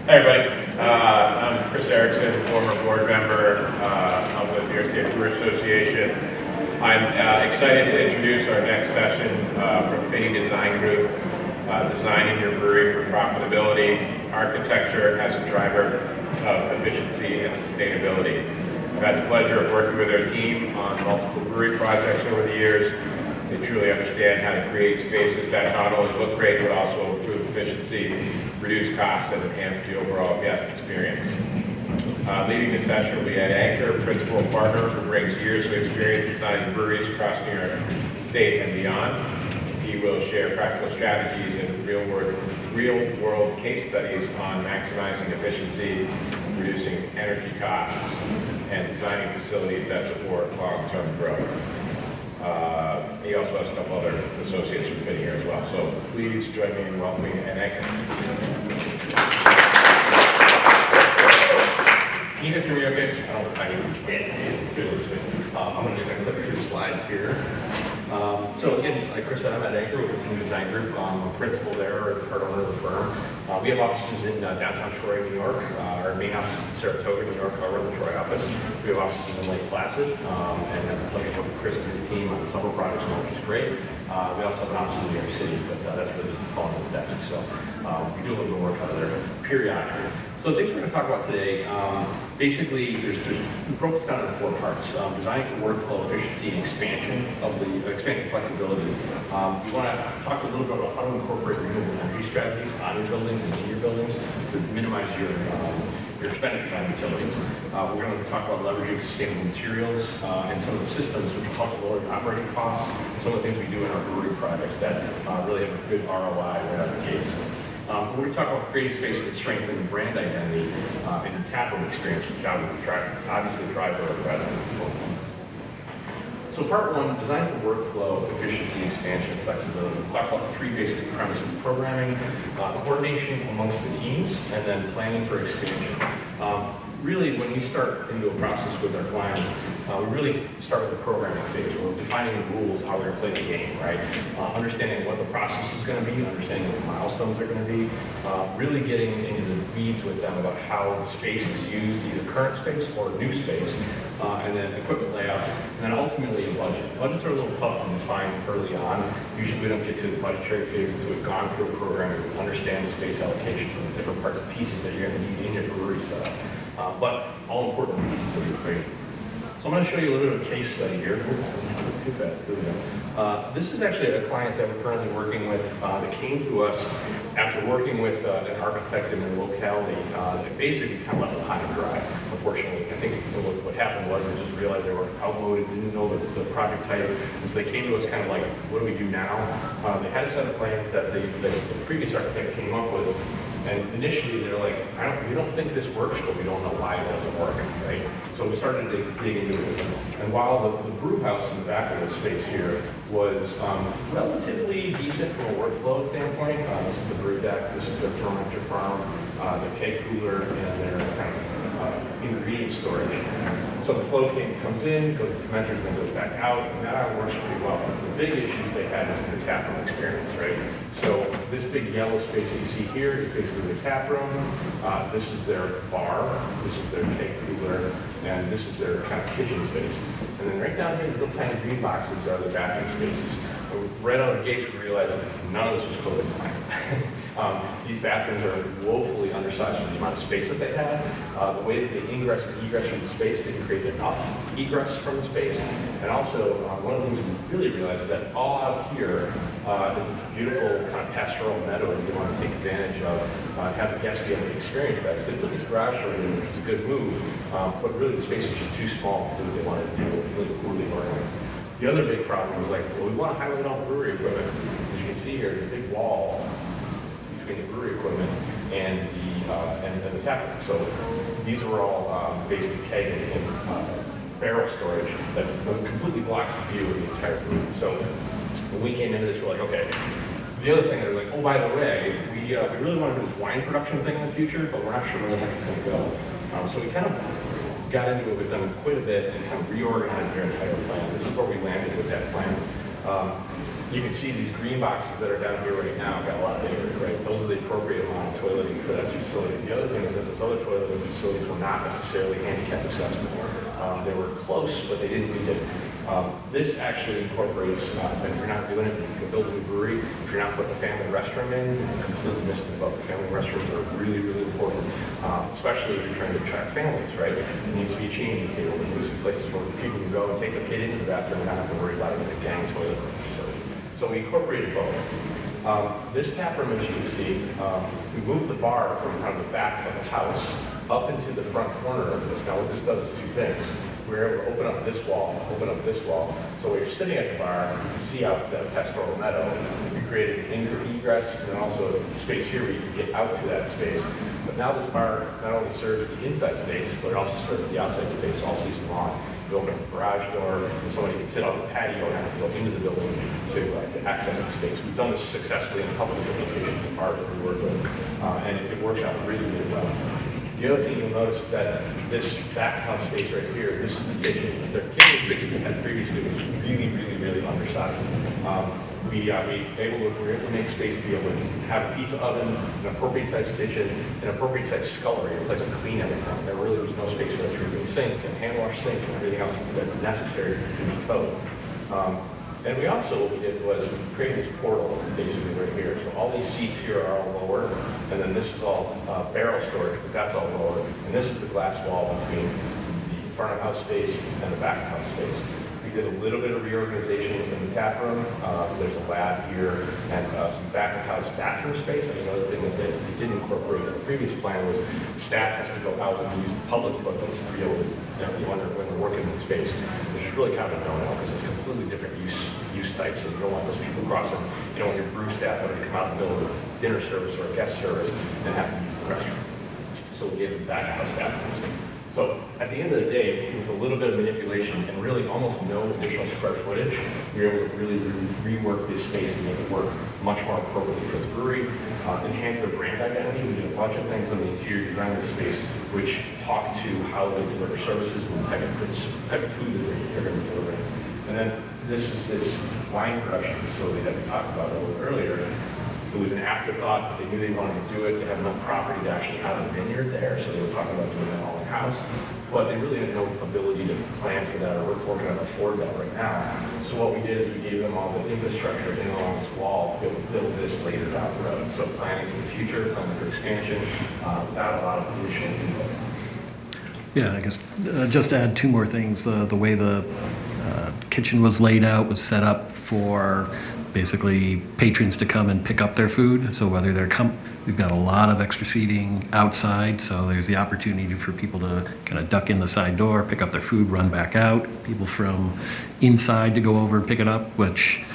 Hey everybody, I'm Chris Ericson, former board member of the New York State Brewer Association. I'm excited to introduce our next session from Phinney Design Group, Designing Your Brewery for Profitability, Architecture as a Driver of Efficiency and Sustainability. I've had the pleasure of working with their team on multiple brewery projects over the years. They truly understand how to create spaces that not only look great, but also improve efficiency, reduce costs, and enhance the overall guest experience. Leading the session will be Ed Anchor, principal partner who brings years of experience designing breweries across New York State and beyond. He will share practical strategies and real-world case studies on maximizing efficiency, reducing energy costs, and designing facilities that support long-term growth. He also has a couple other associates from Phinney here as well. So please join me in welcoming Ed Anchor. Can you guys hear me okay? I don't know if I can. I'm just going to click through the slides here. So again, like Chris said, I'm at Anchor with the Phinney Design Group. I'm a principal there, part owner of the firm. We have offices in downtown Troy, New York. Our main office is in Saratoga, New York, our Rivertrail office. We have offices in Lake Placid, and then like I work with Chris and his team on several projects, which is great. We also have an office in New York City, but that's really just the phone and the desk. So we do a little bit of work out of there periodically. So things we're going to talk about today, basically, we broke this down into 4 parts. Design for workflow efficiency and expansion of the expanding flexibility. We want to talk a little bit about how to incorporate renewable energy strategies on your buildings and in your buildings to minimize your expenditures on utilities. We're going to talk about leveraging sustainable materials and some of the systems which help lower your operating costs, and some of the things we do in our brewery projects that really have a good ROI right out of the gates. We're going to talk about creating spaces that strengthen the brand identity and your capital experience, which obviously drive our revenue. So part 1, design for workflow, efficiency, expansion, and flexibility. We'll talk about the 3 basic premises of programming, coordination amongst the teams, and then planning for expansion. Really, when we start into a process with our clients, we really start with the programming phase. We're defining the rules, how we're going to play the game, right? Understanding what the process is going to be, understanding what the milestones are going to be, really getting into the weeds with them about how the space is used, either current space or new space, and then equipment layouts, and then ultimately a budget. Budgets are a little tough to define early on. Usually we don't get to the budgetary phase until we've gone through a program and understand the space allocation from the different parts and pieces that you're going to need in your brewery setup. But all important pieces of the equation. So I'm going to show you a little bit of a case study here. Too fast, there we go. This is actually a client that we're currently working with that came to us after working with an architect in their locality that basically kind of left them high and dry, unfortunately. I think what happened was they just realized they were outmoded, didn't know the project type, and so they came to us kind of like, what do we do now? They had a set of plans that the previous architect came up with. And initially they're like, we don't think this works, but we don't know why it doesn't work, right? So we started to dig into it. And while the brew house in the back of the space here was relatively decent from a workflow standpoint, this is the brew deck, this is the fermenter farm, their keg cooler, and their kind of ingredient storage. So the flow comes in, goes to fermenters, then goes back out, and that all works pretty well. The big issues they had was the tap room experience, right? So this big yellow space that you see here is basically the tap room. This is their bar, this is their keg cooler, and this is their kind of kitchen space. And then right down here, these little tiny green boxes are the bathroom spaces. Right out of the gates, we realized that none of this was COVID compliant. These bathrooms are woefully undersized for the amount of space that they had. The way that they ingress and egress from the space didn't create enough egress from the space. And also, one of the things we really realized is that all out here is a beautiful kind of pastoral meadow that you want to take advantage of, have the guests be able to experience that. So they put this garage door in, which is a good move, but really the space is just too small to do what they wanted to do, really poorly organized. The other big problem was like, well, we want to highlight all brewery equipment. As you can see here, there's a big wall between the brewery equipment and the tap room. So these were all basically keg and barrel storage that completely blocks the view of the entire brewery. So when we came into this, we're like, okay. The other thing, they're like, oh, by the way, we really want to do this wine production thing in the future, but we're not sure where the heck it's going to go. So we kind of got into it with them quite a bit and kind of reorganized their entire plan. This is where we landed with that plan. You can see these green boxes that are down here right now got a lot bigger, right? Those are the appropriate amount of toileting for that facility. The other thing not necessarily handicap accessible. They were close, but they didn't meet it. This actually incorporates, if you're not doing it, you can build a new brewery. If you're not putting a family restroom in, you completely missed the boat. Family restrooms are really, really important, especially if you're trying to attract families, right? It needs to be a changing table. It needs to be places where people can go and take a kid into the bathroom and not have to worry about it in a gang toilet facility. So we incorporated both. This tap room, as you can see, we moved the bar from kind of the back of the house up into the front corner of this. Now what this does is two things. We're able to open up this wall. So when you're sitting at the bar, you can see out the pastoral meadow. We created an egress and also a space here where you can get out to that space. But now this bar not only serves the inside space, but it also serves the outside space all season long. We open up the garage door, and somebody can sit on the patio and have to go into the building to access the space. We've done this successfully in a couple of different locations of bars that we work with, and it works out really, really well. The other thing you'll notice is that this back house space right here, this is the kitchen. The kitchen space we had previously was really, really, really undersized. We were able to make space to be able to have a pizza oven, an appropriate sized kitchen, an appropriate sized scullery, a place to clean everything. There really was no space for a true sink and hand wash sink and everything else that's necessary to meet code. And we also, what we did was we created this portal basically right here. So all these seats here are all lower, and then this is all barrel storage, but that's all lower. And this is the glass wall between the front of house space and the back of house space. We did a little bit of reorganization in the tap room. There's a lab here and some back of house bathroom space. And another thing that they didn't incorporate in the previous plan was staff has to go out and use public toilets to be able to, when they're working in the space, which is really kind of a no-no because it's completely different use types, and you don't want those people crossing. You don't want your brew staff having to come out in the middle of dinner service or a guest service and have to use the restroom. So we gave them back of house bathrooms. So at the end of the day, with a little bit of manipulation and really almost no additional square footage, we were able to really rework this space and make it work much more appropriately for the brewery, enhance their brand identity. We did a bunch of things on the interior design of the space which talk to how they deliver services and the type of food that they're going to be delivering. And then this is this wine production facility that we talked about a little earlier. It was an afterthought. They knew they wanted to do it. They had no property to actually have a vineyard there, so they were talking about doing that all in-house. But they really had no ability to plan for that, or we're going to afford that right now. So what we did is we gave them all the infrastructure in along this wall to be able to build this later down the road. So planning for the future, planning for expansion, without a lot of additional input. Yeah, I guess just to add two more things. The way the kitchen was laid out was set up for basically patrons to come and pick up their food. So whether we've got a lot of extra seating outside, so there's the opportunity for people to kind of duck in the side door, pick up their food, run back out. People from inside to go over and pick it up, which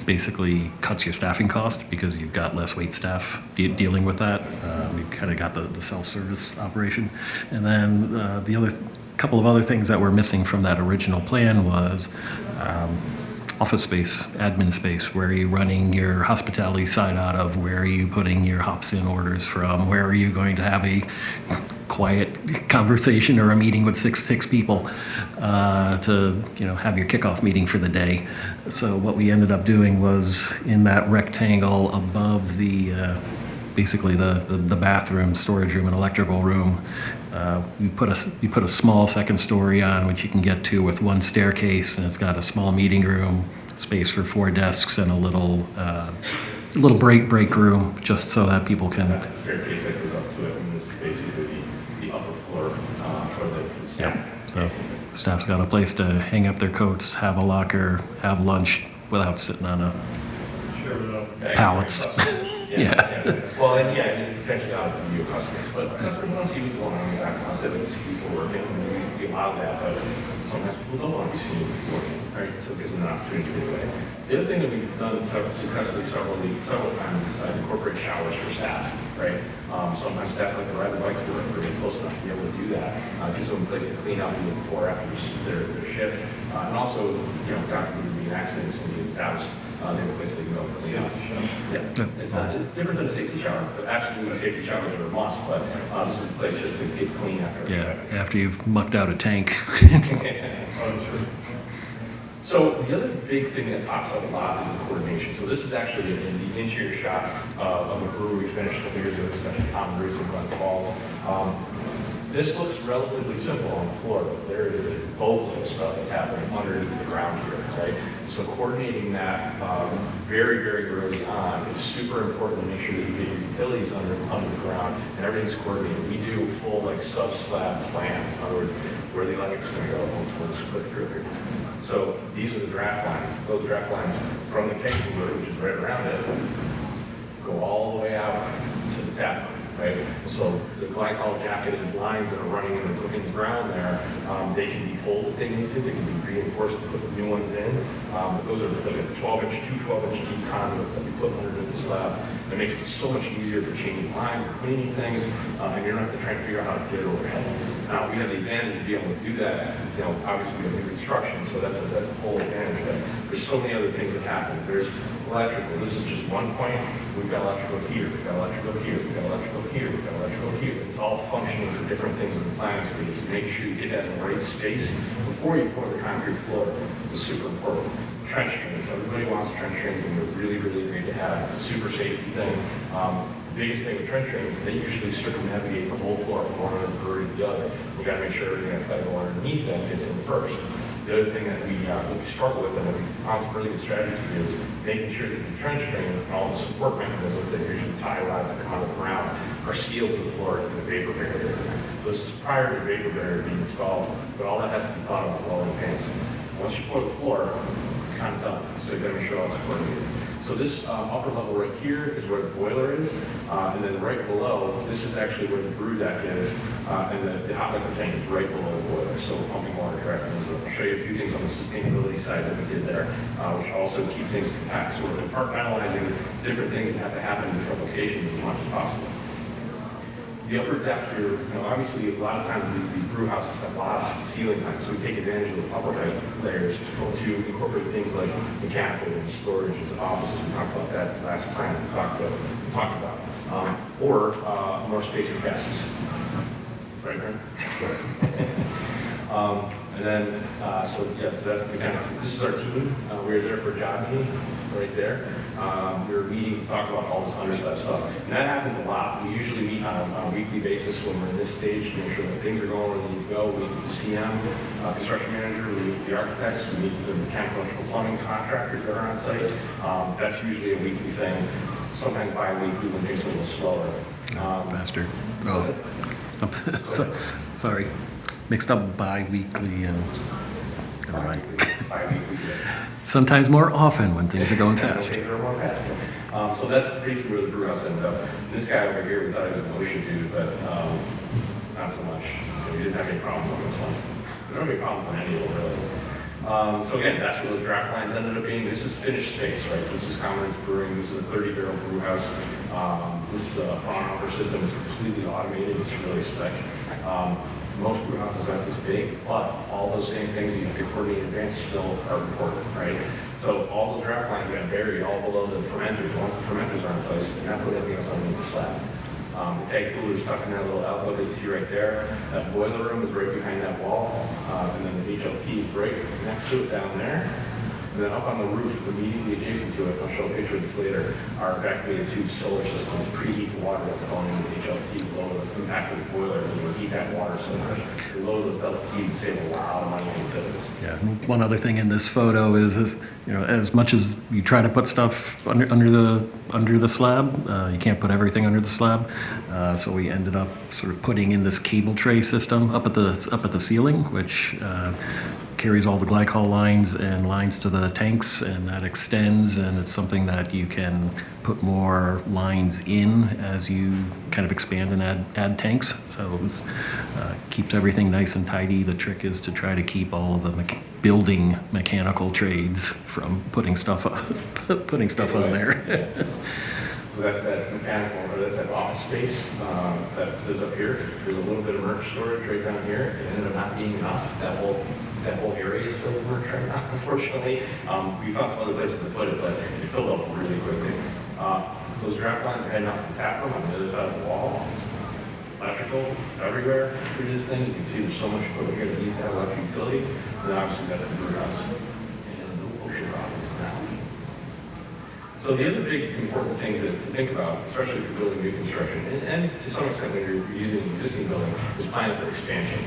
basically cuts your staffing cost because you've got less wait staff dealing with that. You've kind of got the self-service operation. And then the other couple of other things that were missing from that original plan was office space, admin space. Where are you running your hospitality side out of? Where are you putting your hops in orders from? Where are you going to have a quiet conversation or a meeting with six people to have your kickoff meeting for the day? So what we ended up doing was in that rectangle above the basically the bathroom, storage room, and electrical room. You put a small second story on, which you can get to with one staircase, and it's got a small meeting room, space for 4 desks, and a little break room, just so that people can. That's the staircase that goes up to it, and this is basically the upper floor for the staff. Yeah. So staff's got a place to hang up their coats, have a locker, have lunch without sitting on pallets. Yeah. Well, and eventually out of the view of customers, but once you use the one on the back house, that makes people working, we allow that, but sometimes people don't want to be seen working, right? So it gives them an opportunity to get away. The other thing that we've done successfully several times is incorporate showers for staff, right? Sometimes staff like to ride their bike to work, or get close enough to be able to do that. Gives them a place to clean up even before after their shift. And also, God forbid, be an accident, so we douse. They have a place they can go for clean up. Yeah. It's not different than a safety shower, but absolutely safety showers are a must, but this is a place just to get clean after. Yeah, after you've mucked out a tank. So the other big thing that pops up a lot is the coordination. So this is actually in the interior shot of a brewery we finished a couple years ago. This is actually common roots in Glens Falls. This looks relatively simple on the floor, but there is a boatload of stuff that's happening underneath the ground here, right? So coordinating that very, very early on is super important to make sure that you get your utilities under the ground and everything's coordinated. We do full like sub-slab plans, in other words, where the electric's going to go. We'll just click through here. So these are the draft lines. Those draft lines from the kitchen, which is right around it, go all the way out to the tap. Right? So the glycol jacketed lines that are running in the ground there, they can be pulled if they need to, they can be reinforced to put the new ones in. But those are like two 12-inch deep conduits that we put underneath the slab. It makes it so much easier for changing lines and cleaning things, and you don't have to try to figure out how to get it overhead. Now, we have the advantage of being able to do that. You know, obviously we have new construction, so that's a whole advantage. But there's so many other things that happen. There's electrical. This is just one point. We've got electrical here. We've got electrical here. We've got electrical here. We've got electrical here. It's all functioning for different things in the planning stage. To make sure you get that in the right space before you pour the concrete floor is super important. Trench drains. Everybody wants trench drains, and they're really, really great to have. It's a super safety thing. The biggest thing with trench drains is they usually circumnavigate the whole floor from one end of the brewery to the other. We got to make sure everything that's got to go underneath them gets in first. The other thing that we struggle with and that we found some really good strategies to do is making sure that the trench drains and all the support mechanisms that usually tie rods that come out of the ground are sealed to the floor in the vapor barrier. So this is prior to the vapor barrier being installed, but all that has to be thought about well in advance. Once you pour the floor, you're kind of done. So you got to make sure all it's coordinated. So this upper level right here is where the boiler is, and then right below, this is actually where the brew deck is, and the hot liquor tank is right below the boiler, so we're pumping water directly into it. I'll show you a few things on the sustainability side that we did there, which also keep things compact. So we're compartmentalizing different things that have to happen in different locations as much as possible. The upper deck here, you know, obviously a lot of times the brew houses have a lot of ceiling height, so we take advantage of the upper height layers to incorporate things like mechanical and storage and offices. We talked about that last time we talked about. Or more space for guests. Right, Brent? And then, so that's the kind of, this is our team. We're there for a job meeting right there. We're meeting to talk about all this understaffed stuff. And that happens a lot. We usually meet on a weekly basis when we're in this stage to make sure that things are going where they need to go. We meet with the CM, construction manager, we meet with the architects, we meet with the mechanical electrical plumbing contractors that are on site. That's usually a weekly thing, sometimes bi-weekly when things are a little slower. Faster. Oh, sorry. Mixed up bi-weekly and never mind. Sometimes more often when things are going fast. So that's basically where the brew house ended up. This guy over here, we thought he was an ocean dude, but not so much. We didn't have any problems on this one. We don't have any problems on any of them, really. So again, that's where those draft lines ended up being. This is finished space, right? This is Commons Brewing. This is a 30-barrel brew house. This is a front offer system. It's completely automated. It's really slick. Most brew houses aren't this big, but all those same things that you have to coordinate in advance still are important, right? So all the draft lines got buried all below the fermenters. Once the fermenters are in place, you're not putting anything else underneath the slab. The tank cooler is tucked in that little outlet that you see right there. That boiler room is right behind that wall. And then the HLT is right next to it down there. And then up on the roof, immediately adjacent to it, I'll show a picture of this later, are evacuated tube solar systems, preheat the water that's going into the HLT, lower the impact of the boiler, and you heat that water so much. You lower those LTs and save a lot of money on utilities. Yeah. One other thing in this photo is you know, as much as you try to put stuff under the slab, you can't put everything under the slab. So we ended up sort of putting in this cable tray system up at the ceiling, which carries all the glycol lines and lines to the tanks, and that extends, and it's something that you can put more lines in as you kind of expand and add tanks. So it keeps everything nice and tidy. The trick is to try to keep all of the building mechanical trades from putting stuff on there. So that's that mechanical, or that's that office space that is up here. There's a little bit of merch storage right down here. It ended up not being enough. That whole area is filled with merch right now, unfortunately. We found some other places to put it, but it filled up really quickly. Those draft lines are heading out to the tap room on the other side of the wall. Electrical everywhere through this thing. You can see there's so much equipment here that needs to have electric utility. And then obviously that's the brew house. And So the other big important thing to think about, especially if you're building new construction, and to some extent when you're using an existing building, is planning for expansion.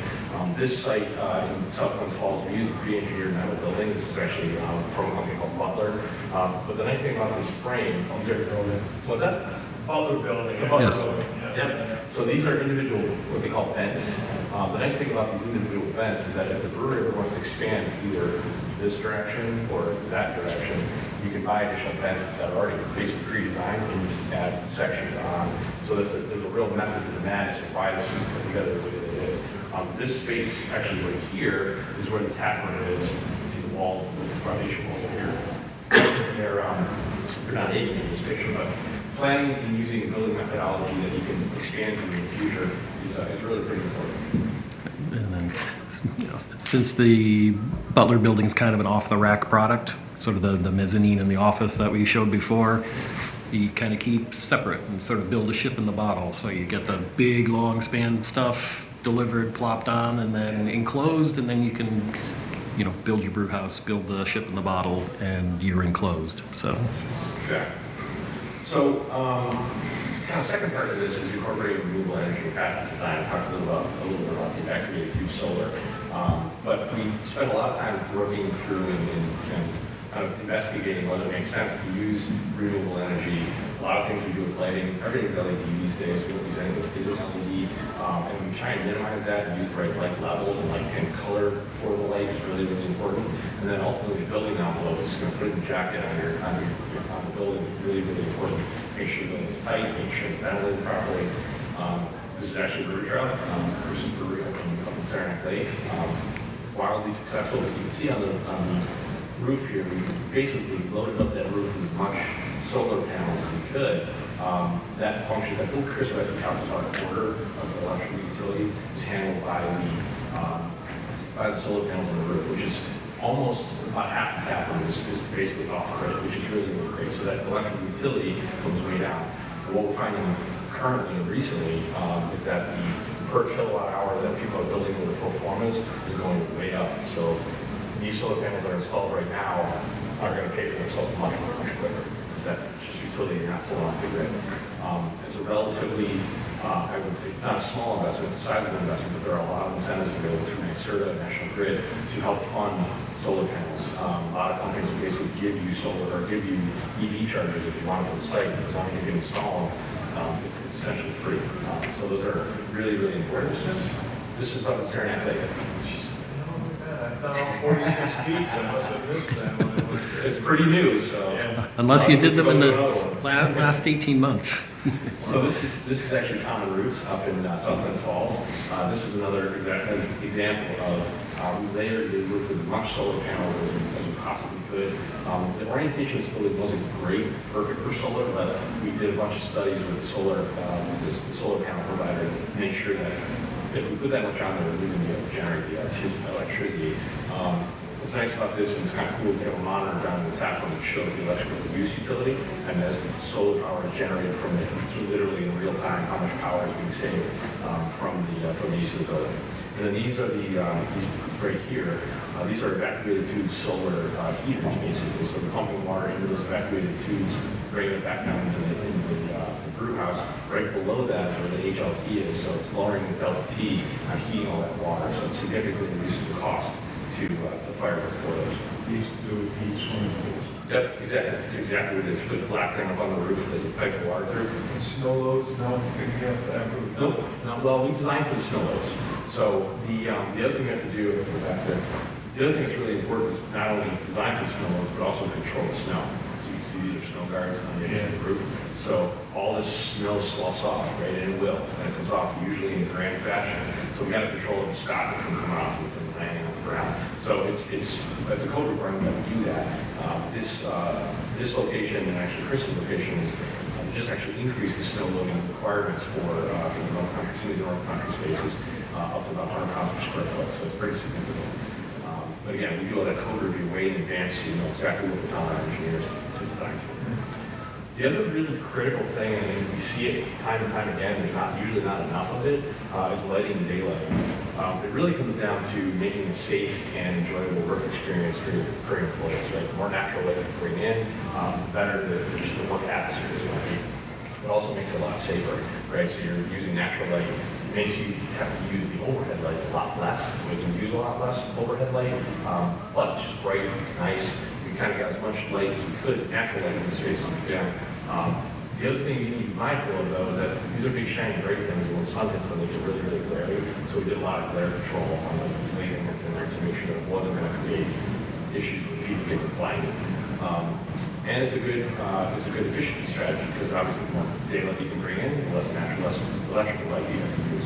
This site in South Glens Falls, we use a pre-engineered metal building. This is actually from a company called Butler. But the nice thing about this frame, what's that? Butler building. It's a Butler Yes. building. Yeah. So these are individual, what they call vents. The nice thing about these individual vents is that if the brewery ever wants to expand either this direction or that direction, you can buy additional vents that are already basically pre-designed and you just add sections on. So there's a real method to the madness of why this is put together the way that it is. This space actually right here is where the tap room is. You can see the walls, the foundation walls here. They're not aiming in this picture, but planning and using a building methodology that you can expand to in the future is really pretty important. And then, since the Butler building is kind of an off-the-rack product, sort of the mezzanine in the office that we showed before, you kind of keep separate and sort of build a ship in the bottle. So you get the big, long span stuff delivered, plopped on, and then enclosed, and then you can, build your brew house, build the ship in the bottle, and you're enclosed. So. Exactly. So, kind of second part of this is incorporating renewable energy and passive design. I talked a little bit about the evacuated tube solar, but we spent a lot of time working through and kind of investigating whether it makes sense to use renewable energy. A lot of things we do with lighting, everything's LED these days. We don't use anything is an LED, and we try and minimize that and use the right light levels and color for the light is really, really important. And then ultimately the building envelope is going to put a jacket on the building is really, really important. Make sure the building's tight, make sure it's ventilated properly. This is actually Rivertrail, Ericson Brewery up in Cira Lake. Wildly successful. As you can see on the roof here, we basically loaded up that roof with as much solar panels as we could. That function, that little crisp at the top is about a quarter of the electrical utility is handled by the solar panels on the roof, which is almost about half the tap room is basically off grid, which is really, really great. So that electrical utility comes way down. And what we're finding currently and recently is that the per kilowatt hour that people are building with the pro formas is going way up. So these solar panels that are installed right now are going to pay for themselves much quicker. That just utility you're not pulling off the grid. It's a relatively, I would say, it's not a small investment, it's a sizable investment, but there are a lot of incentives available through Cira and National Grid to help fund solar panels. A lot of companies will basically give you solar or give you EV chargers if you want it on the site. As long as you can install them, it's essentially free. So those are really, really important. This is up in Cira Lake. I've done all 46 peaks, I must have missed that one. It's pretty new, so. Yeah. Unless you did them in the last 18 months. So this is actually Common Roots up in South Glens Falls. This is another example of we layered the roof with as much solar panels as we possibly could. The orientation of this building wasn't great, perfect for solar, but we did a bunch of studies with the solar panel provider to make sure that if we put that much on there, we're going to be able to generate the electricity. What's nice about this, and it's kind of cool, we have a monitor down in the tap room that shows the electrical use utility, and as the solar power is generated from it, literally in real time, how much power is being saved from the use of the building. And then these are these right here. These are evacuated tube solar heaters, basically. So we're pumping water into those evacuated tubes, bringing it back down into the brew house. Right below that is where the HLT is, so it's lowering the delta T on heating all that water. So it significantly reduces the cost to fire boilers. These do heat swimming pools. Yep, exactly. That's exactly what it is. Put the black thing up on the roof that you pipe the water through. And snow loads, no, picking up that roof. Nope. No, well, we designed for the snow loads. So the other thing we have to do, if we're back there, the other thing that's really important is not only design for the snow loads, but also control the snow. So you can see these are snow guards on the edge of the roof. So all this snow sloughs off, right, and it will. And it comes off usually in a grand fashion. So we got to control the stock from coming off and from landing on the ground. So it's as a code requirement that we do that. This location and actually Chris's location is just actually increase the snow loading requirements for the North Country, some of the North Country spaces up to about 100 pounds per square foot. So it's pretty significant. But again, we do all that code review way in advance, so you know exactly what we tell our engineers to design to. The other really critical thing, and we see it time and time again, there's usually not enough of it, is lighting and daylighting. It really comes down to making a safe and enjoyable work experience for your employees, right? The more natural light you bring in, the better just the work atmosphere is going to be. It also makes it a lot safer, right? So you're using natural light. It makes you have to use the overhead lights a lot less. We can use a lot less overhead light, but it's just bright, it's nice. We kind of got as much light as we could, natural light in the space on the down. The other thing you need to be mindful of, though, is that these are big, shiny, bright things. When the sun hits them, they get really, really glary. So we did a lot of glare control on the lighting that's in there to make sure that it wasn't going to create issues with people getting blinded. And it's a good efficiency strategy because obviously the more daylight you can bring in, the less electrical light you have to use.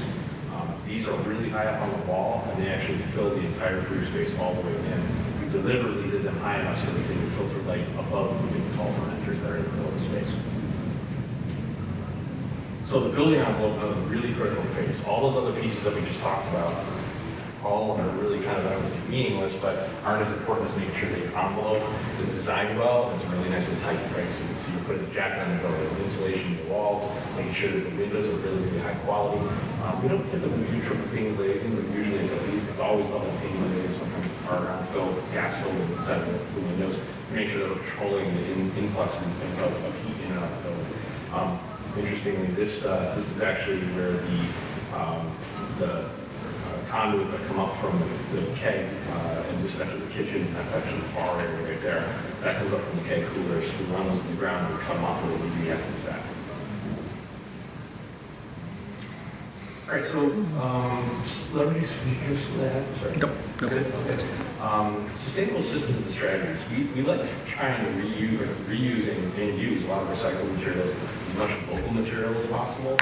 These are really high up on the wall, and they actually fill the entire brew space all the way in. We deliberately did them high enough so that they would filter light above the big tall fermenters that are in the middle of the space. So the building envelope is a really critical phase. All those other pieces that we just talked about, all are really kind of, I would say, meaningless, but aren't as important as making sure that your envelope is designed well. It's really nice and tight, right? So you can see you put a jacket on the door, insulation in the walls, making sure that the windows are really, really high quality. We don't typically do triple pane glazing, but usually it's always double pane glazing. Sometimes it's argon filled, it's gas filled inside the windows to make sure that we're controlling the influx of heat in and out of the building. Interestingly, this is actually where the conduits that come up from the keg, and this is actually the kitchen, that's actually the bar area right there. That comes up from the keg coolers, we run those to the ground, and we cut them off with a UV after that. All right, so celebrities, speakers for that? Sorry. Nope. Good? Okay. Sustainable systems and strategies. We like trying to reuse and use a lot of recycled materials, as much local material as possible.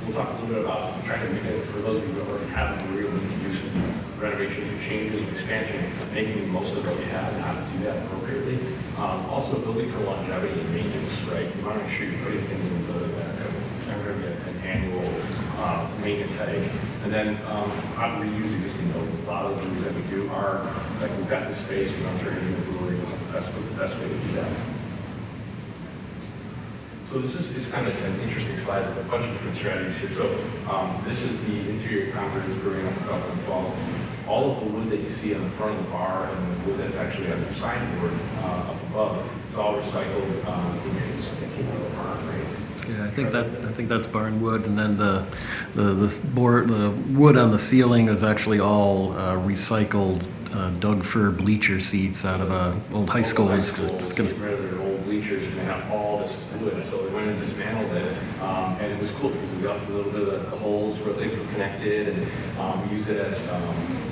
We'll talk a little bit about trying to make it, for those of you who already have a brewery, we can use renovations and changes and expansion, making the most of what you have and how to do that appropriately. Also building for longevity and maintenance, right? You want to make sure you're putting things in the building that are going to be an annual maintenance headache. And then how to reuse existing buildings. A lot of the things that we do are, like we've got this space, we don't turn it into a brewery. What's the best way to do that? So this is kind of an interesting slide with a bunch of different strategies here. So this is the interior concrete of the brewery on South End Falls. All of the wood that you see on the front of the bar and the wood that's actually on the signboard up above, it's all recycled. Yeah, I think that's barn wood, and then the wood on the ceiling is actually all recycled Doug fir bleacher seats out of a old high school. It's gonna get rid of their old bleachers and they have all this wood, so they went and dismantled it, and it was cool because we left a little bit of the holes where things were connected, and we use it as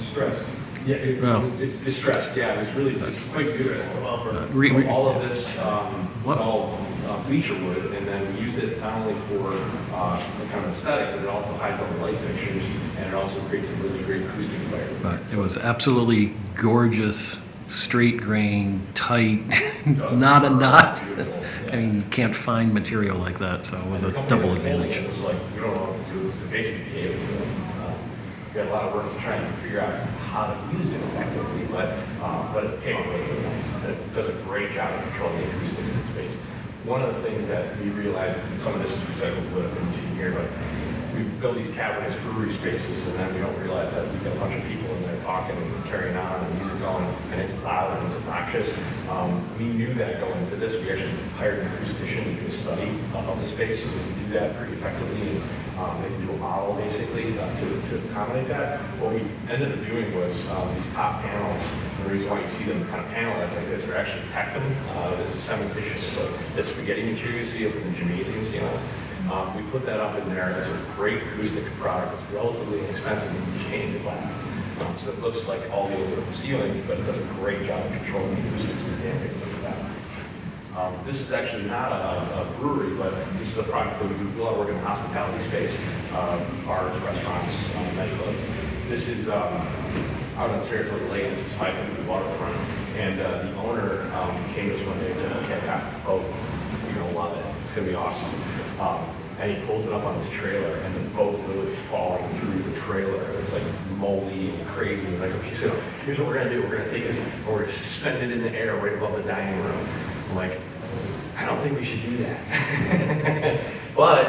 stress. Yeah, it's distressed. Yeah, it's really quite beautiful. All of this is all bleacher wood, and then we use it not only for the kind of aesthetic, but it also hides all the light fixtures, and it also creates a really great acoustic layer. It was absolutely gorgeous, straight grain, tight, not a knot. I mean, you can't find material like that, so it was a double advantage. It was like, we don't know what to do. It was basically gave it to them. We had a lot of work trying to figure out how to use it effectively, but it came out really nice. It does a great job of controlling the acoustics in the space. One of the things that we realized, and some of this is recycled wood, I couldn't see here, but we build these cavernous brewery spaces, and then we don't realize that we've got a bunch of people in there talking and carrying on and music going, and it's loud and it's obnoxious. We knew that going into this. We actually hired an acoustician to do a study of the space, so we can do that pretty effectively. They can do a model basically to accommodate that. What we ended up doing was these top panels. The reason why you see them kind of panelized like this are actually tectum. This is cementitious, so the spaghetti material you see up in the gymnasium panels. We put that up in there as a great acoustic product. It's relatively inexpensive and you change it black. So it looks like all the over the ceiling, but it does a great job of controlling the acoustics and damping like that. This is actually not a brewery, but this is a product that we do a lot of work in the hospitality space, bars, restaurants, nightclubs. This is out on Saratoga Lake. This is 5 feet from the waterfront. And the owner came to us one day and said, okay, I got this boat. You're going to love it. It's going to be awesome. And he pulls it up on his trailer, and the boat literally falling through the trailer. It's like moldy and crazy. And like, okay, so here's what we're going to do. We're going to take this, and we're going to suspend it in the air right above the dining room. I'm like, I don't think we should do that. But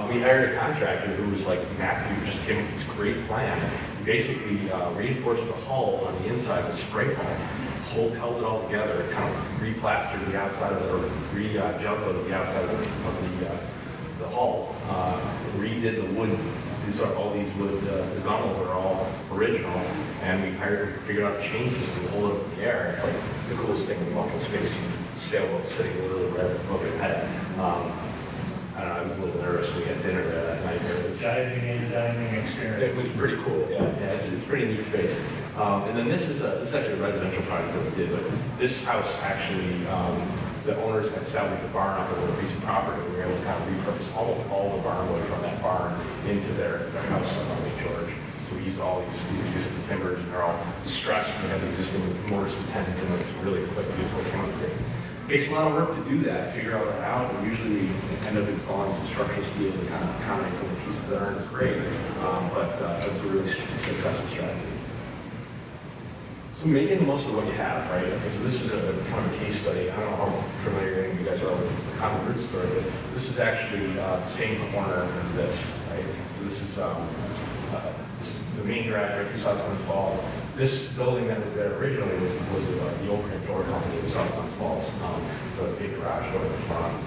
we hired a contractor who was like, Matthew just came with this great plan. He basically reinforced the hull on the inside with spray foam, held it all together, kind of re-plastered the outside of it, or re-jumboed the outside of the hull, redid the wood. All these wood, the gunnels are all original, and we figured out a chain system to hold it up in the air. It's like the coolest thing in the office space. Sailboat sitting literally right above your head. I don't know, I was a little nervous when we had dinner there that night. Diving in, dining experience. It was pretty cool, yeah. It's pretty neat space. And then this is actually a residential project that we did, but this house actually, the owners had salvaged the barn off of a piece of property. We were able to kind of repurpose almost all the barn wood from that barn into their house on Lake George. So we used all these existing timbers, and they're all stressed, and we have existing mortise and tendons, and it's really quick, beautiful chemistry. It takes a lot of work to do that, figure all that out, and usually we end up installing some structural steel to kind of accommodate some of the pieces that aren't as great, but that's a really successful strategy. So making the most of what you have, right? Okay, so this is a kind of a case study. I don't know how familiar any of you guys are with the common root story, but this is actually the same corner as this, right? So this is the main drag right through South Glens Falls. This building that was there originally was the old print door company in South Glens Falls. It's a big garage door in the front.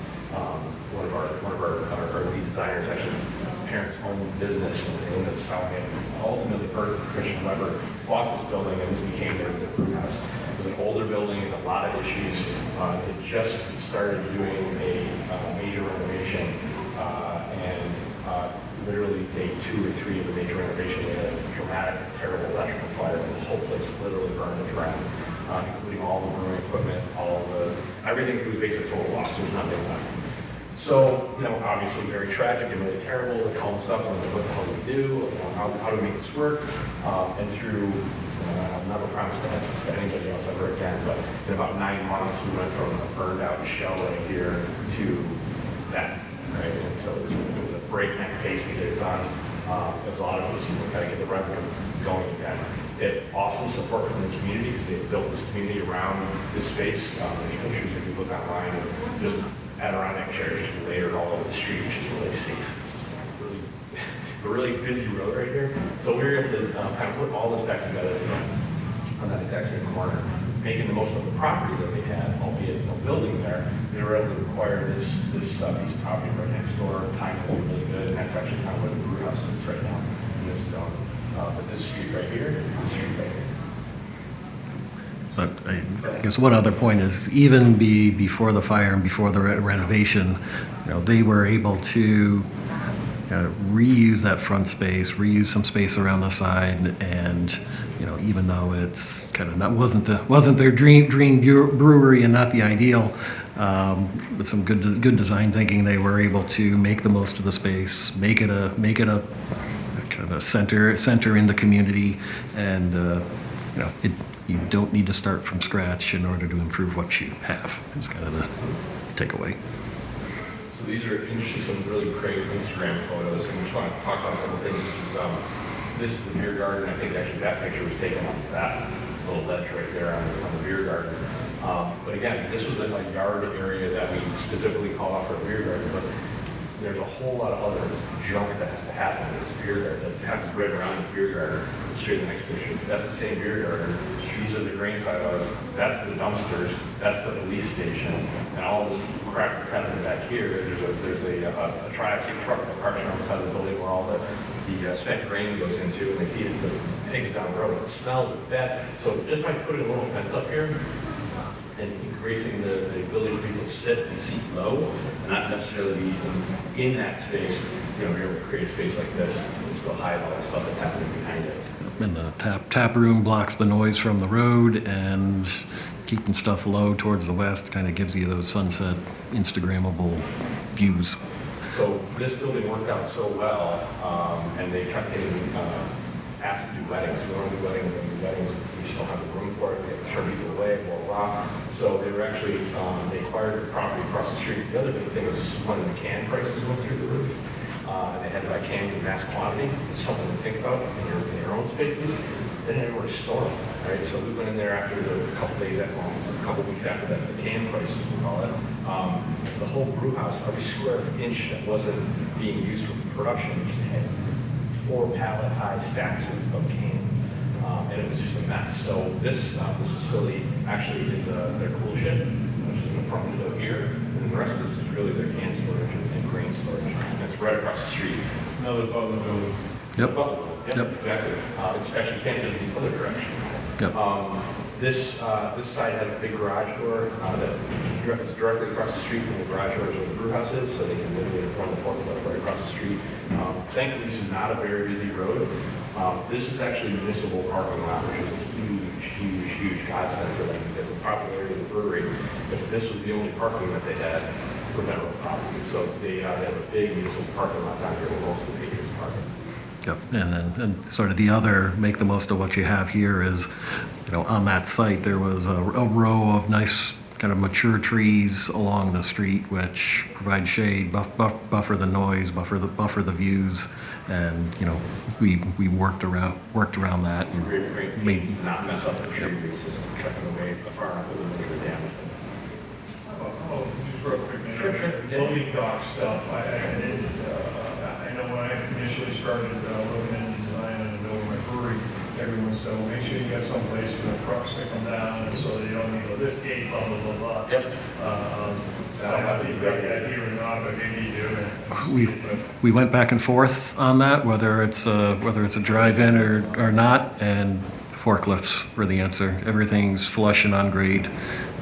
One of our lead designers, actually, parents owned business and they ended up selling it. Ultimately, Christian Weber bought this building and this became their brew house. It was an older building with a lot of issues. It just started doing a major renovation, and literally day 2 or 3 of the major renovation, they had a dramatic, terrible electrical fire, and the whole place literally burned to the ground, including all the brewing equipment, everything. It was basically total loss. There was nothing left. So, obviously very tragic and really terrible. They called us up and what the hell do we do? How do we make this work? And through, I've never promised to have this to anybody else ever again, but in about 9 months, we went from a burned out shell right here to that, right? And so it was a breakneck pace to get it done. There's a lot of those people got to get the revenue going again. They had awesome support from the community because they had built this community around this space. There's pictures if you look online of just Adirondack chairs just layered all over the street, which is really safe. It's a really busy road right here. So we were able to kind of put all this back together on that exact same corner, making the most of the property that they had, albeit no building there. They were able to acquire this piece of property right next door. Time was really good, and that's actually kind of where the brew house sits right now in this zone. But this street right here, this street right here. But I guess one other point is, even before the fire and before the renovation, they were able to reuse that front space, reuse some space around the side, and even though it's kind of wasn't their dream brewery and not the ideal, with some good design thinking, they were able to make the most of the space, make it a kind of a center in the community, and you don't need to start from scratch in order to improve what you have. Is kind of the takeaway. So these are some really great Instagram photos, and we just want to talk about some of the things. This is the beer garden. I think actually that picture was taken off that little ledge right there on the beer garden. But again, this was a yard area that we specifically called out for a beer garden, but there's a whole lot of other junk that has to happen in this beer garden. That happens right around the beer garden. Straight in the next picture. That's the same beer garden. These are the grain silos. That's the dumpsters. That's the police station. And all this crap that's happening back here. There's a tri-axle truck that parks around the side of the building where all the spent grain goes into, and they feed it to the pigs down the road. It smells bad. So just by putting a little fence up here and increasing the ability for people to sit and seat low, and not necessarily be in that space, you're able to create a space like this and still hide all the stuff that's happening behind it. And the tap room blocks the noise from the road, and keeping stuff low towards the west kind of gives you those sunset Instagrammable views. So this building worked out so well, and they kept getting asked to do weddings. We don't do weddings. We just don't have the room for it. We have to turn people away, blah, blah. So they were actually, they acquired the property across the street. The other big thing is when the can prices went through the roof. They had to buy cans in mass quantity. It's something to think about in your own spaces. then there were a storm, right? So we went in there after a couple days at home, a couple weeks after that, the can crisis, we call it. The whole brew house, every square inch that wasn't being used for production, just had 4 pallet-high stacks of cans, and it was just a mess. So this facility actually is their cool shed, which is in the front window here, and the rest of this is really their can storage and grain storage. And it's right across the street. Another Butler building. Yep. Yep, Yep. exactly. It's actually can't go the other direction. Yep. This site has a big garage door that is directly across the street from the garage doors where the brew house is, so they can literally run the forklift right across the street. Thankfully, this is not a very busy road. This is actually a municipal parking lot, which is a huge godsend for them because the popularity of the brewery, if this was the only parking that they had, for federal property. So they have a big municipal parking lot down here where most of the Patriots parking. Yep. And sort of the other, make the most of what you have here is, on that site, there was a row of nice kind of mature trees along the street, which provide shade, buffer the noise, buffer the views, and, we worked around that. And Great. made, Not mess up the trees, just kept them away far enough that we wouldn't get damaged. Just real quick, Sure. loading dock stuff, I know when I initially started looking at design and building my brewery, everyone said, well, make sure you got some place for the trucks to come down, and so you don't need a lift gate, blah, blah, blah, blah. Yep. I don't know if you got that here or not, but maybe you do. we went back and forth on that, whether it's a drive-in or not, and forklifts were the answer. Everything's flush and on grade,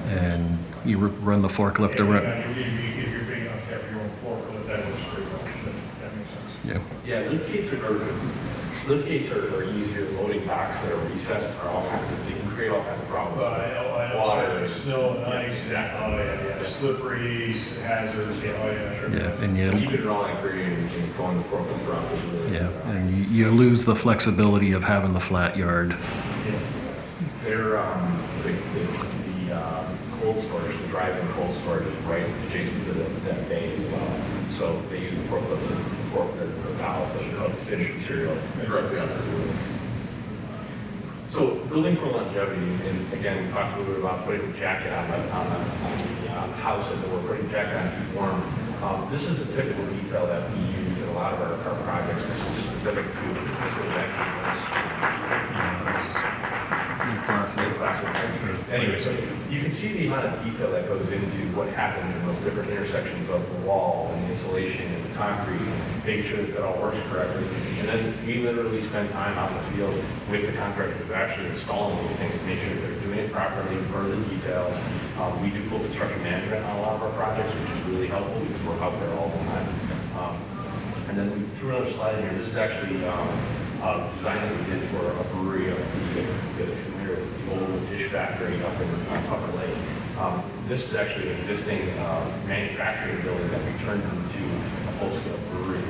and you run the forklift around. If you're big enough to have your own forklift, that works pretty well. That makes sense. Yeah. Yeah, lift gates are easier. Loading docks that are recessed are all kinds of, they can create all kinds of problems. I know, Water. snow and ice, Exactly. oh, yeah, slippery, hazards, oh, yeah, sure. Yeah, and Keeping it all in green and going the forklift around is really. and you lose the flexibility of having the flat yard. They're, the cold storage, the drive-in cold storage is right adjacent to that bay as well. So they use the forklift to fork the valves that should fish material directly under the roof. So building for longevity, and again, we talked a little bit about putting the jacket on the houses, and we're putting the jacket on to keep warm. This is a typical detail that we use in a lot of our projects. This is specific to this was actually Placid. Anyway, so you can see the amount of detail that goes into what happens in those different intersections of the wall and the insulation and the concrete, and making sure that all works correctly. And then we literally spend time out in the field with the contractors who are actually installing these things to make sure that they're doing it properly, per the details. We do full construction management on a lot of our projects, which is really helpful because we're out there all the time. And then we threw another slide in here. This is actually a design that we did for a brewery up the old dish factory up in Upper Lake. This is actually an existing manufacturing building that we turned into a full-scale brewery.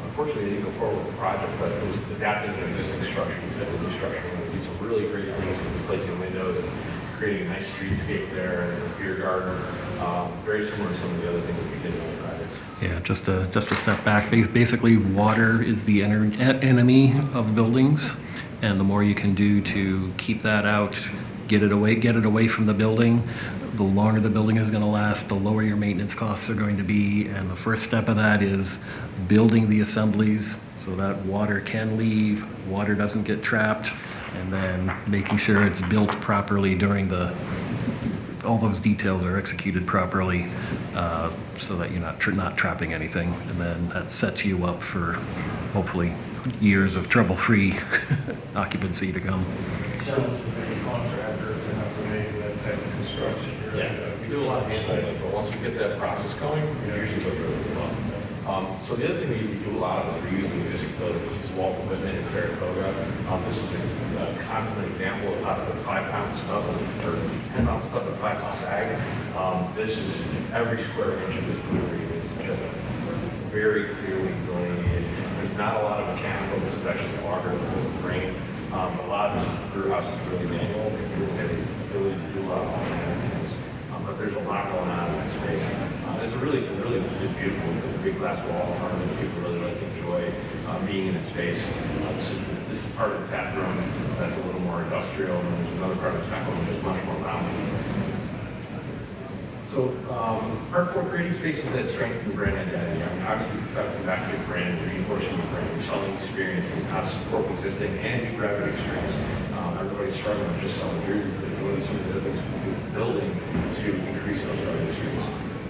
Unfortunately, they didn't go forward with the project, but it was adapting an existing structure to fit the new structure. And we did some really great things with replacing windows and creating a nice streetscape there and a beer garden. Very similar to some of the other things that we did in other projects. Yeah, just to step back, basically water is the enemy of buildings, and the more you can do to keep that out, get it away from the building, the longer the building is going to last, the lower your maintenance costs are going to be, and the first step of that is building the assemblies so that water can leave, water doesn't get trapped, and then making sure it's built properly during all those details are executed properly, so that you're not trapping anything, and then that sets you up for hopefully years of trouble-free occupancy to come. Sounds like a contractor to have to make that type of construction. We do a lot of handling, but once we get that process going, it usually goes really well. So the other thing we do a lot of is reusing existing buildings. This is Walt Whitman in Saratoga. This is a consummate example of how to put 5-pound stuff or 10-pound stuff in a 5-pound bag. This is every square inch of this brewery is just very clearly delineated. There's not a lot of mechanical. This is actually water with grain. A lot of this brew house is really manual because they have the ability to do a lot of automatic things. But there's a lot going on in that space. It's really just beautiful. There's a big glass wall in front of it. People really enjoy being in that space. This is part of the tap room that that's a little more industrial, and there's another part of Tacoma which is much more rounded. So, part 4, creating spaces that strengthen brand identity. I mean, obviously, we've got to come back to your brand, reinforcing your brand, selling experiences, how to support existing and new revenue streams. Everybody's struggling with just selling beers. They're doing some of the things with the building to increase those revenue streams.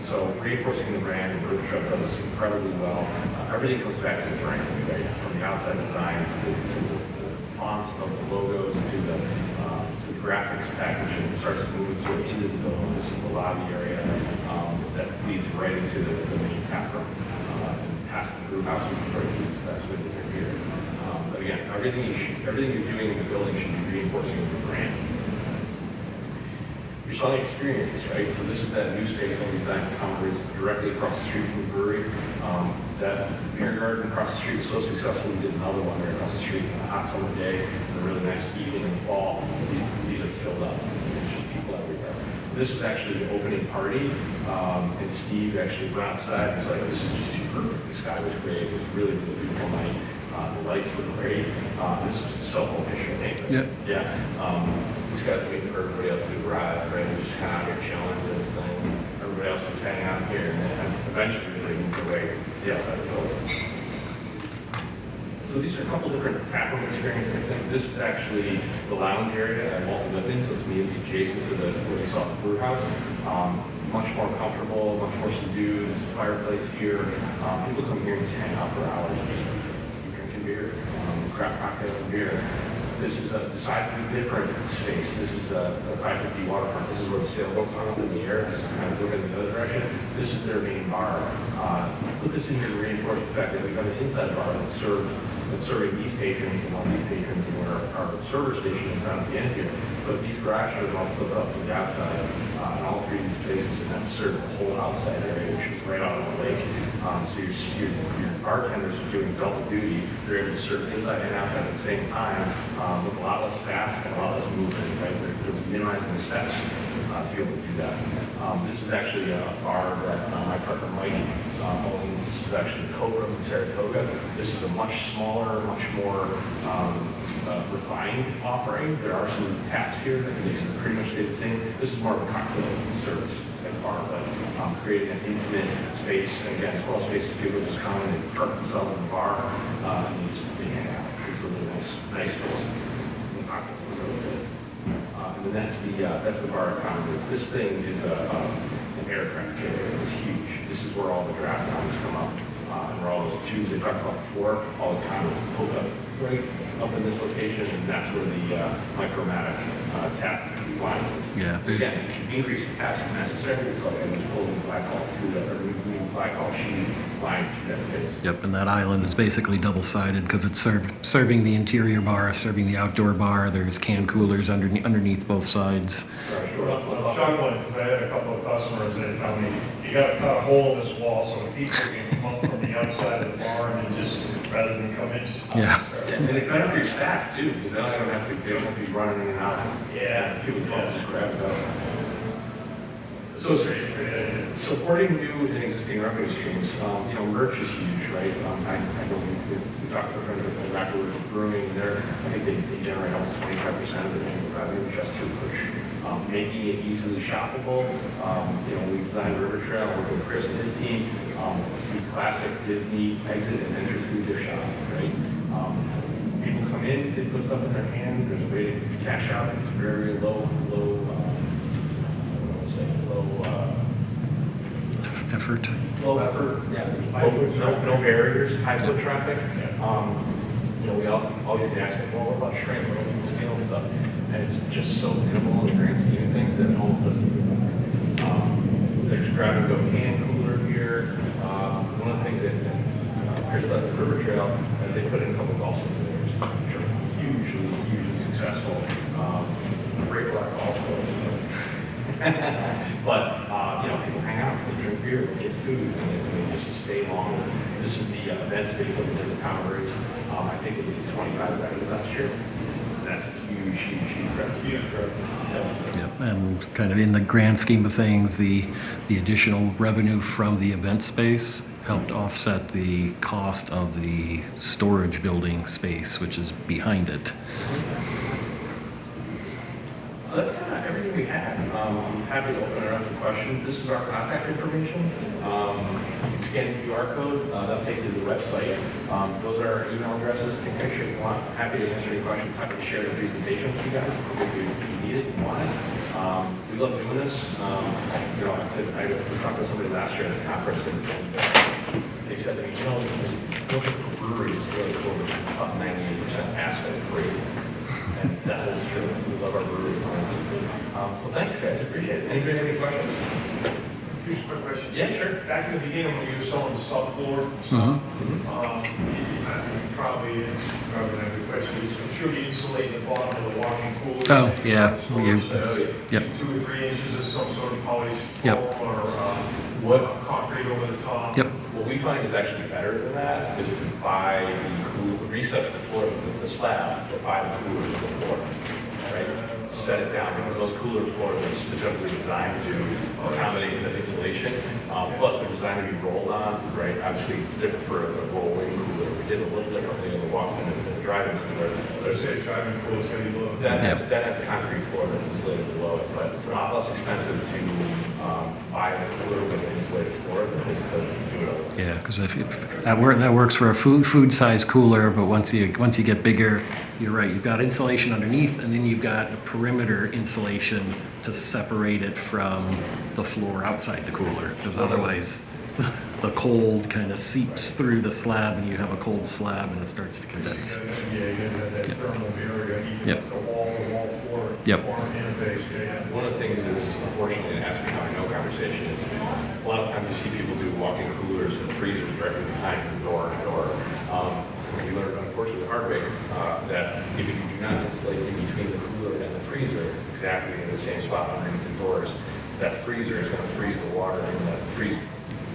So, reinforcing the brand, and Rivertrail does this incredibly well. Everything comes back to the brand, right? From the outside design to the fonts of the logos to the graphics packaging. It starts moving sort of into the building. This is the lobby area that leads right into the main tap room and past the brew house before it leaves. That's what they're here. But again, everything you're doing in the building should be reinforcing the brand. You're selling experiences, right? So this is that new space that we designed for Congress directly across the street from the brewery. That beer garden across the street was so successful, we did another one right across the street on a hot summer day, and a really nice evening in the fall. These are filled up. There's just people everywhere. This was actually the opening party, and Steve actually went outside and was like, this is just too perfect. The sky was great. It was really, really beautiful night. The lights were great. This was a self-official thing. Yeah. This got to wait for everybody else to arrive, right? We're just kind of out here chilling with this thing. Everybody else was hanging out here, and then eventually they moved away to the outside of the building. So these are a couple different tap room experiences. I think this is actually the lounge area at Walton Living, so it's immediately adjacent to what we saw at the brew house. Much more comfortable, much more subdued. There's a fireplace here. People come here and just hang out for hours, just drinking beer, craft cocktails and beer. This is a decidedly different space. This is a 550 waterfront. This is where the sailboats hung up in the air. This is kind of looking in the other direction. This is their main bar. Put this in here to reinforce the fact that we've got an inside bar that's serving these patrons and all these patrons, and where our server station is down at the end here. But these garages are all flipped up to the outside, and all three of these spaces, and that serves the whole outside area, which is right out on the lake. So your bartenders are doing double duty. They're able to serve inside and outside at the same time, with a lot less staff and a lot less movement, right? They're minimizing the steps to be able to do that. This is actually a bar that my partner Mike owns. This is actually Cobra in Saratoga. This is a much smaller, much more refined offering. There are some taps here that they pretty much stay the same. This is more of a cocktail service type bar, but creating an intimate space. And again, small spaces, people just come and they park themselves in the bar and they hang out. It's a really nice space. And then that's the bar at Congress. This thing is an aircraft carrier. It's huge. This is where all the draft lines come up. And where all those tubes they talked about before, all the conduits pulled up right up in this location, and that's where the micromatic tap line is. Yeah. Again, increase the taps if necessary. It's like I'm just pulling glycol through that, or moving glycol sheet lines through that space. Yep, and that island is basically double-sided because it's serving the interior bar, serving the outdoor bar. There's can coolers underneath both sides. I'm chuckling because I had a couple of customers that tell me, you got to cut a hole in this wall so people can come up from the outside of the bar and just, rather than come inside. Yeah. And it's better for your staff too, because they don't have to be running in and out. Yeah. People can just grab it up. So supporting new and existing revenue streams, merch is huge, right? I know we talked to friends at Rapid Brewing, and I think they generate almost 25% of their annual revenue just through push. Making it easily shoppable. We designed Rivertrail, working with Chris and his team, the classic Disney exit and enter through their shop, right? People come in, they put stuff in their hand, there's a way to cash out, it's very low Effort. low effort, no barriers, high foot traffic. We always get asked, well, what about shrink, what about scale and stuff? And it's just so minimal in the grand scheme of things that it almost doesn't even matter. There's grab and go can cooler here. One of the things that Chris does at Rivertrail is they put in a couple of golf simulators, which are hugely successful. Great black golf course. But people hang out, they drink beer, they get food, and they just stay longer. This is the event space over there, the Congress. I think it was 25 events last year. That's a huge growth. Yep, and kind of in the grand scheme of things, the additional revenue from the event space helped offset the cost of the storage building space, which is behind it. happy to open it up to questions. This is our contact information. You can scan the QR code, that'll take you to the website. Those are our email addresses. Take a picture if you want. Happy to answer any questions. Happy to share the presentation with you guys if you need it, you want it. We love doing this. You know, I was talking to somebody last year at a conference, and they said, you know, looking for breweries is really cool. It's about 98% asphalt free. And that is true. We love our brewery plants. So thanks, guys. Appreciate it. Anybody have any questions? Just a quick question. Yeah, sure. Back in the beginning, when you were selling the subfloor stuff, probably not a good question. I'm sure you insulate the bottom of the walking cooler. Oh, yeah. Yep. 2 or 3 inches of some sort of polyfoam Yep. or concrete over the top. Yep. What we find is actually better than that is to buy the cooler, reset the floor, the slab, or buy the cooler to the floor, right? Set it down, because those cooler floors are specifically designed to accommodate the insulation. Plus, they're designed to be rolled on, right? Obviously, it's different for a rolling cooler. We did a little differently in the walk-in and the driving cooler. Let's say driving cool is going to be low. That has a concrete floor that's insulated below it, but it's a lot less expensive to buy a cooler with an insulated floor than it is to do it over. Yeah, because if that works for a food size cooler, but once you get bigger, you're right. You've got insulation underneath, and then you've got a perimeter insulation to separate it from the floor outside the cooler, because otherwise the cold kind of seeps through the slab, and you have a cold slab, and it starts to condense. Yeah, you have that Yep. thermal barrier, even Yep. if the wall floor, Yep. form interface, yeah. One of the things is, unfortunately, it has to be how I know conversation is, a lot of times you see people do walk-in coolers and freezers directly behind the door. We learned, unfortunately, the hard way, that if you do not insulate in between the cooler and the freezer, exactly in the same spot underneath the doors, that freezer is going to freeze the water, and that freeze,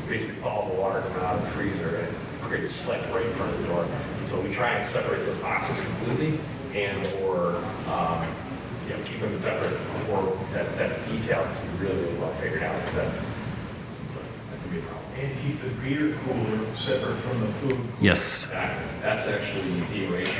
basically all the water coming out of the freezer, and it creates a slick right in front of the door. So we try and separate those boxes completely, or keep them separate, or that detail has to be really, really well figured out, because that can be a problem. And keep the beer cooler separate from the food. Yes. That's actually DOH.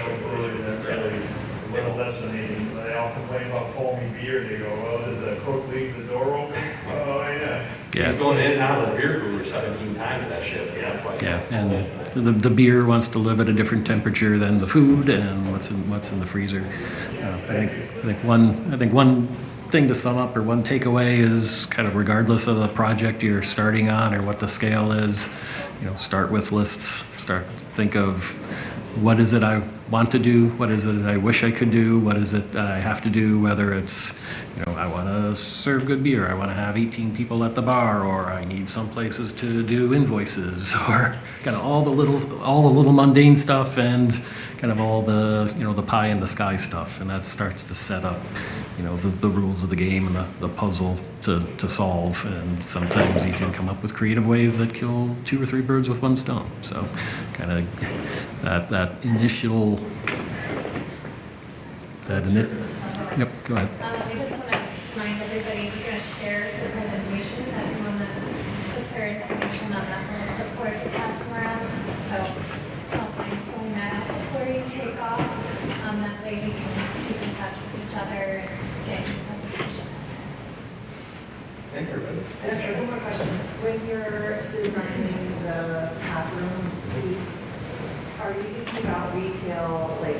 A little less than they all complain about foamy beer. They go, well, did the cook leave the door open? Oh, yeah. Yeah. He's going in and out of the beer cooler 17 times that shift. Yeah, that's why. Yeah, and the beer wants to live at a different temperature than the food and what's in the freezer. I think one thing to sum up, or one takeaway, is kind of regardless of the project you're starting on or what the scale is, start with lists. Think of what is it I want to do, what is it I wish I could do, what is it I have to do, whether it's, I want to serve good beer, I want to have 18 people at the bar, or I need some places to do invoices, or kind of all the little mundane stuff, and kind of all the, the pie in the sky stuff, and that starts to set up, the rules of the game and the puzzle to solve. And sometimes you can come up with creative ways that kill 2 or 3 birds with one stone. So kind of that initial, yep, go ahead. I just want to remind everybody, we're going to share the presentation. Everyone that has heard information on that will report the customer around. So I'll find pulling that out before you take off. That way we can keep in touch with each other and get your presentation. Thanks, everybody. One more question. When you're designing the tap room piece, are you thinking about retail, like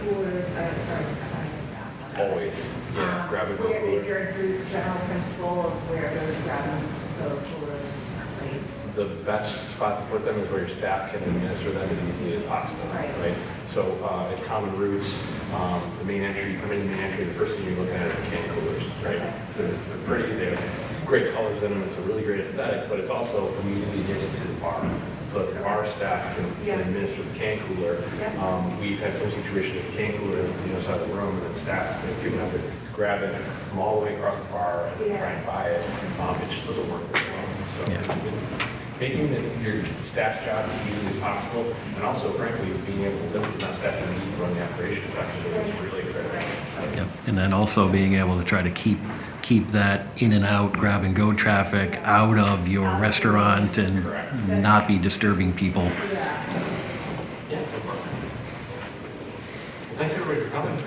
coolers? Sorry, I missed that. Always. Yeah, grab and go Where is cooler. your general principle of where those grab and go coolers are placed? The best spot to put them is where your staff can administer them as easily as possible. Right. So at Common Roots, the main entry, you come in the main entry, the first thing you're looking at is the can coolers, right? Okay. They're pretty, they have great colors in them, it's a really great aesthetic, but it's also immediately adjacent to the bar. So if the bar staff can administer the can cooler, we've had some situations with the can cooler is on the other side of the room, and the staff, people have to grab it from all the way across the bar and try and buy it. It just doesn't work very well. So it's making your staff's job as easy as possible, and also, frankly, being able to limit the amount of staff you need to run the operation effectively is really critical. Yep. And then also being able to try to keep that in and out, grab and go traffic out of your restaurant and not be disturbing people. Yeah. Thank you, everybody, for coming.